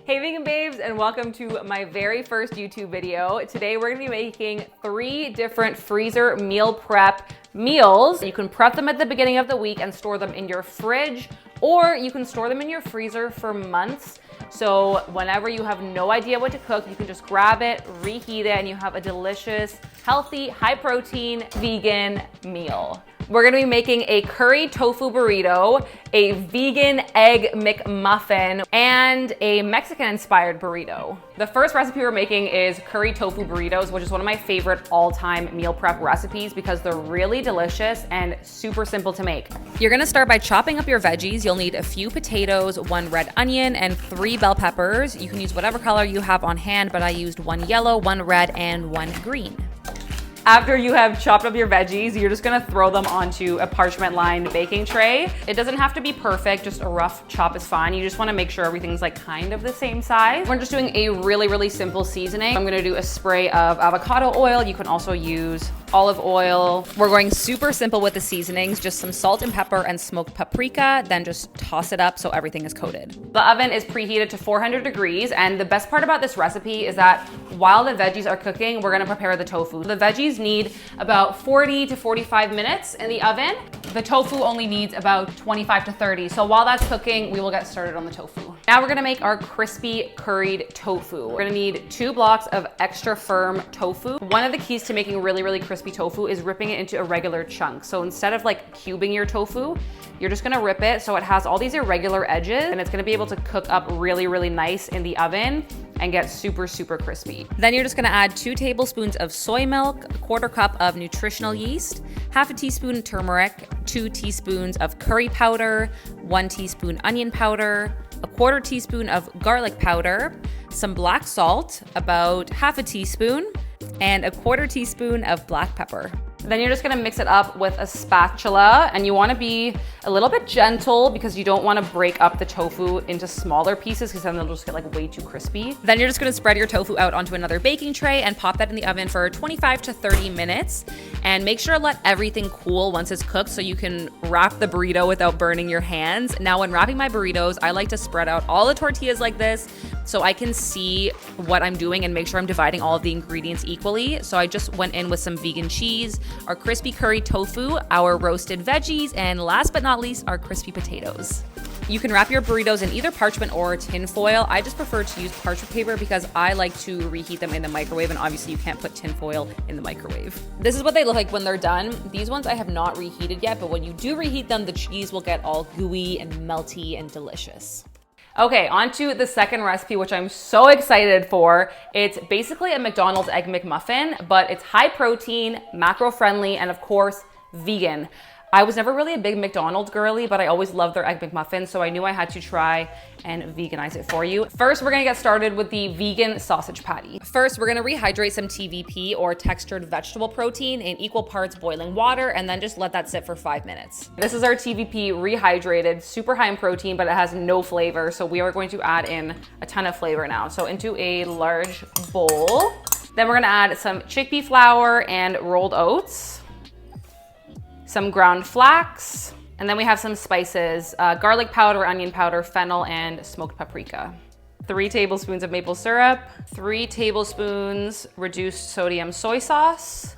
Hey vegan babes, and welcome to my very first YouTube video. Today we're gonna be making 3 different freezer meal prep meals. You can prep them at the beginning of the week and store them in your fridge, or you can store them in your freezer for months. So whenever you have no idea what to cook, you can just grab it, reheat it, and you have a delicious, healthy, high protein, vegan meal. We're gonna be making a curry tofu burrito, a vegan egg McMuffin, and a Mexican-inspired burrito. The first recipe we're making is curry tofu burritos, which is one of my favorite all-time meal prep recipes because they're really delicious and super simple to make. You're gonna start by chopping up your veggies. You'll need a few potatoes, 1 red onion, and 3 bell peppers. You can use whatever color you have on hand, but I used 1 yellow, 1 red, and 1 green. After you have chopped up your veggies, you're just gonna throw them onto a parchment-lined baking tray. It doesn't have to be perfect, just a rough chop is fine. You just wanna make sure everything's like kind of the same size. We're just doing a really simple seasoning. I'm gonna do a spray of avocado oil. You can also use olive oil. We're going super simple with the seasonings, just some salt and pepper and smoked paprika, then just toss it up so everything is coated. The oven is preheated to 400 degrees, and the best part about this recipe is that while the veggies are cooking, we're gonna prepare the tofu. The veggies need about 40 to 45 minutes in the oven. The tofu only needs about 25 to 30. So while that's cooking, we will get started on the tofu. Now we're gonna make our crispy curried tofu. We're gonna need 2 blocks of extra firm tofu. One of the keys to making really crispy tofu is ripping it into irregular chunks. So instead of like cubing your tofu, you're just gonna rip it so it has all these irregular edges, and it's gonna be able to cook up really nice in the oven and get super crispy. Then you're just gonna add 2 tablespoons of soy milk, 1/4 cup of nutritional yeast, 1/2 teaspoon turmeric, 2 teaspoons of curry powder, 1 teaspoon onion powder, 1/4 teaspoon of garlic powder, some black salt, about 1/2 teaspoon, and 1/4 teaspoon of black pepper. Then you're just gonna mix it up with a spatula, and you wanna be a little bit gentle because you don't wanna break up the tofu into smaller pieces because then they'll just get like way too crispy. Then you're just gonna spread your tofu out onto another baking tray and pop that in the oven for 25 to 30 minutes. And make sure to let everything cool once it's cooked so you can wrap the burrito without burning your hands. Now when wrapping my burritos, I like to spread out all the tortillas like this so I can see what I'm doing and make sure I'm dividing all of the ingredients equally. So I just went in with some vegan cheese, our crispy curry tofu, our roasted veggies, and last but not least, our crispy potatoes. You can wrap your burritos in either parchment or tin foil. I just prefer to use parchment paper because I like to reheat them in the microwave, and obviously you can't put tin foil in the microwave. This is what they look like when they're done. These ones I have not reheated yet, but when you do reheat them, the cheese will get all gooey and melty and delicious. Okay, on to the second recipe, which I'm so excited for. It's basically a McDonald's Egg McMuffin, but it's high protein, macro friendly, and of course, vegan. I was never really a big McDonald's girly, but I always loved their Egg McMuffin, so I knew I had to try and veganize it for you. First, we're gonna get started with the vegan sausage patty. First, we're gonna rehydrate some TVP, or textured vegetable protein, in equal parts boiling water, and then just let that sit for 5 minutes. This is our TVP rehydrated, super high in protein, but it has no flavor, so we are going to add in a ton of flavor now. So into a large bowl. Then we're gonna add some chickpea flour and rolled oats, some ground flax, and then we have some spices, garlic powder, onion powder, fennel, and smoked paprika. 3 tablespoons of maple syrup, 3 tablespoons reduced sodium soy sauce,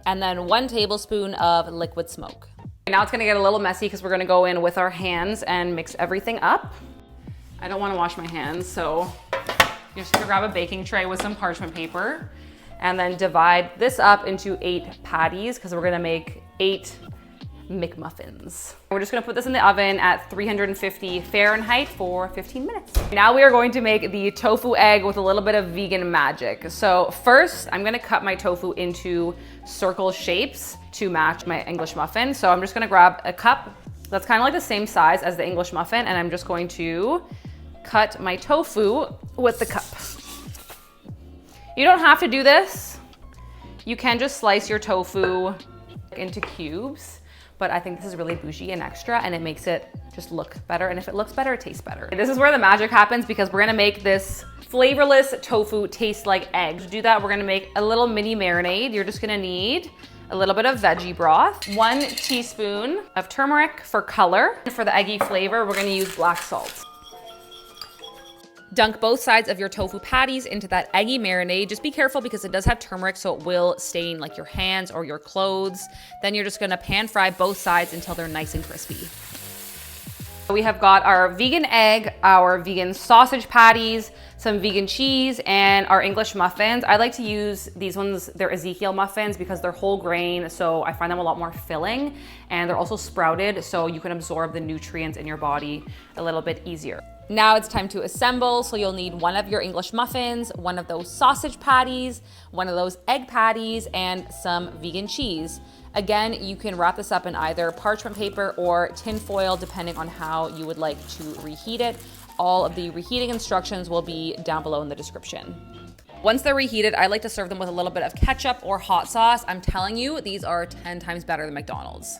and then 1 tablespoon of liquid smoke. Now it's gonna get a little messy because we're gonna go in with our hands and mix everything up. I don't wanna wash my hands, so you're just gonna grab a baking tray with some parchment paper and then divide this up into 8 patties because we're gonna make 8 McMuffins. We're just gonna put this in the oven at 350 Fahrenheit for 15 minutes. Now we are going to make the tofu egg with a little bit of vegan magic. So first, I'm gonna cut my tofu into circle shapes to match my English muffin. So I'm just gonna grab a cup that's kind of like the same size as the English muffin, and I'm just going to cut my tofu with the cup. You don't have to do this. You can just slice your tofu into cubes, but I think this is really bougie and extra, and it makes it just look better. And if it looks better, it tastes better. This is where the magic happens because we're gonna make this flavorless tofu taste like eggs. To do that, we're gonna make a little mini marinade. You're just gonna need a little bit of veggie broth, 1 teaspoon of turmeric for color. For the eggy flavor, we're gonna use black salt. Dunk both sides of your tofu patties into that eggy marinade. Just be careful because it does have turmeric, so it will stain like your hands or your clothes. Then you're just gonna pan fry both sides until they're nice and crispy. We have got our vegan egg, our vegan sausage patties, some vegan cheese, and our English muffins. I like to use these ones, they're Ezekiel muffins because they're whole grain, so I find them a lot more filling, and they're also sprouted, so you can absorb the nutrients in your body a little bit easier. Now it's time to assemble. So you'll need one of your English muffins, one of those sausage patties, one of those egg patties, and some vegan cheese. Again, you can wrap this up in either parchment paper or tin foil, depending on how you would like to reheat it. All of the reheating instructions will be down below in the description. Once they're reheated, I like to serve them with a little bit of ketchup or hot sauce. I'm telling you, these are 10 times better than McDonald's.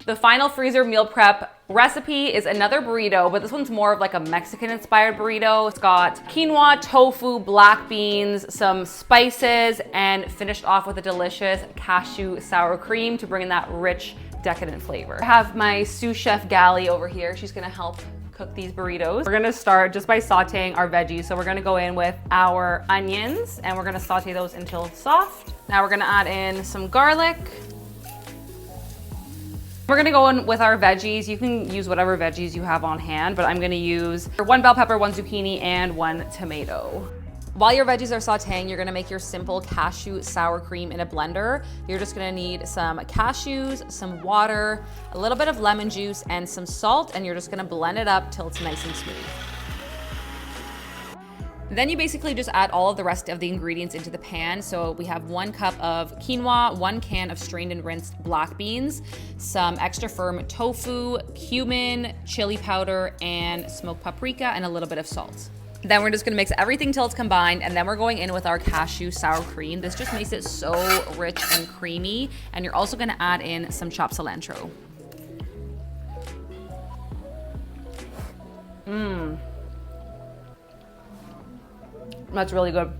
The final freezer meal prep recipe is another burrito, but this one's more of like a Mexican-inspired burrito. It's got quinoa, tofu, black beans, some spices, and finished off with a delicious cashew sour cream to bring in that rich, decadent flavor. I have my sous chef Gally over here. She's gonna help cook these burritos. We're gonna start just by sauteing our veggies. So we're gonna go in with our onions, and we're gonna saute those until soft. Now we're gonna add in some garlic. We're gonna go in with our veggies. You can use whatever veggies you have on hand, but I'm gonna use 1 bell pepper, 1 zucchini, and 1 tomato. While your veggies are sauteing, you're gonna make your simple cashew sour cream in a blender. You're just gonna need some cashews, some water, a little bit of lemon juice, and some salt, and you're just gonna blend it up till it's nice and smooth. Then you basically just add all of the rest of the ingredients into the pan. So we have 1 cup of quinoa, 1 can of strained and rinsed black beans, some extra firm tofu, cumin, chili powder, and smoked paprika, and a little bit of salt. Then we're just gonna mix everything till it's combined, and then we're going in with our cashew sour cream. This just makes it so rich and creamy, and you're also gonna add in some chopped cilantro. That's really good.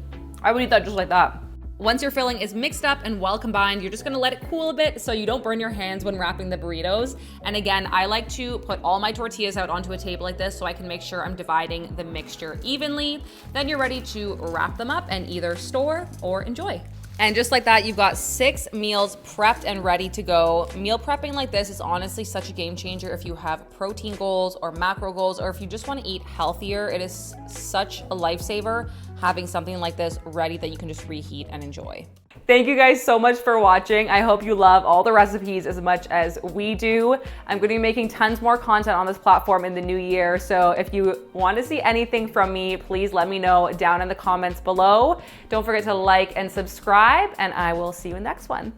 I would eat that just like that. Once your filling is mixed up and well combined, you're just gonna let it cool a bit so you don't burn your hands when wrapping the burritos. And again, I like to put all my tortillas out onto a table like this so I can make sure I'm dividing the mixture evenly. Then you're ready to wrap them up and either store or enjoy. And just like that, you've got 6 meals prepped and ready to go. Meal prepping like this is honestly such a game changer if you have protein goals or macro goals, or if you just want to eat healthier. It is such a lifesaver having something like this ready that you can just reheat and enjoy. Thank you guys so much for watching. I hope you love all the recipes as much as we do. I'm going to be making tons more content on this platform in the new year. So if you want to see anything from me, please let me know down in the comments below. Don't forget to like and subscribe, and I will see you in the next one.